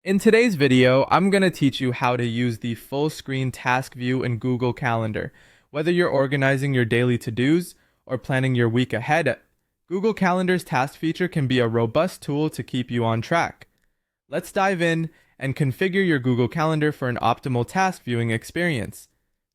In today's video, I'm going to teach you how to use the full screen task view in Google Calendar. Whether you're organizing your daily to-dos or planning your week ahead, Google Calendar's task feature can be a robust tool to keep you on track. Let's dive in and configure your Google Calendar for an optimal task viewing experience.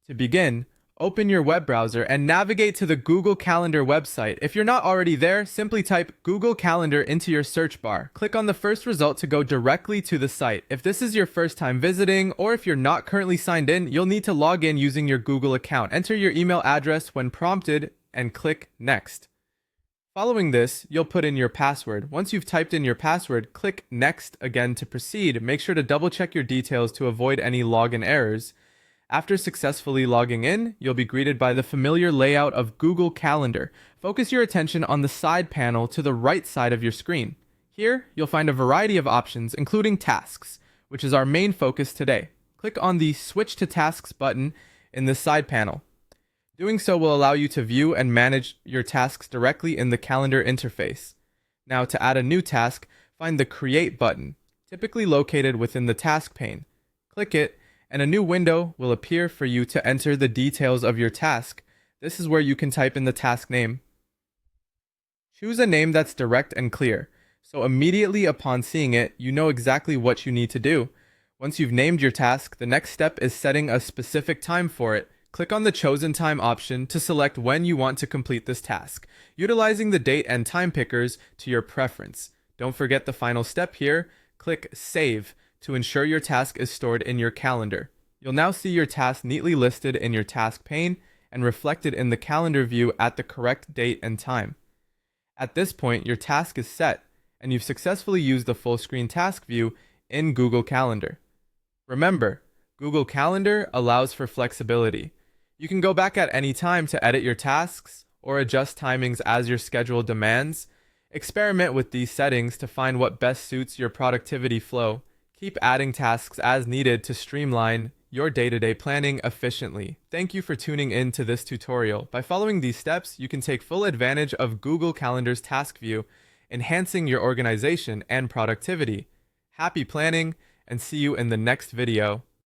To begin, open your web browser and navigate to the Google Calendar website. If you're not already there, simply type Google Calendar into your search bar. Click on the first result to go directly to the site. If this is your first time visiting, or if you're not currently signed in, you'll need to log in using your Google account. Enter your email address when prompted and click Next. Following this, you'll put in your password. Once you've typed in your password, click Next again to proceed. Make sure to double check your details to avoid any login errors. After successfully logging in, you'll be greeted by the familiar layout of Google Calendar. Focus your attention on the side panel to the right side of your screen. Here, you'll find a variety of options, including tasks, which is our main focus today. Click on the Switch to Tasks button in the side panel. Doing so will allow you to view and manage your tasks directly in the calendar interface. Now, to add a new task, find the Create button, typically located within the task pane. Click it, and a new window will appear for you to enter the details of your task. This is where you can type in the task name. Choose a name that's direct and clear, so immediately upon seeing it, you know exactly what you need to do. Once you've named your task, the next step is setting a specific time for it. Click on the Chosen Time option to select when you want to complete this task, utilizing the date and time pickers to your preference. Don't forget the final step here. Click Save to ensure your task is stored in your calendar. You'll now see your task neatly listed in your task pane and reflected in the calendar view at the correct date and time. At this point, your task is set, and you've successfully used the full screen task view in Google Calendar. Remember, Google Calendar allows for flexibility. You can go back at any time to edit your tasks or adjust timings as your schedule demands. Experiment with these settings to find what best suits your productivity flow. Keep adding tasks as needed to streamline your day-to-day planning efficiently. Thank you for tuning in to this tutorial. By following these steps, you can take full advantage of Google Calendar's task view, enhancing your organization and productivity. Happy planning, and see you in the next video.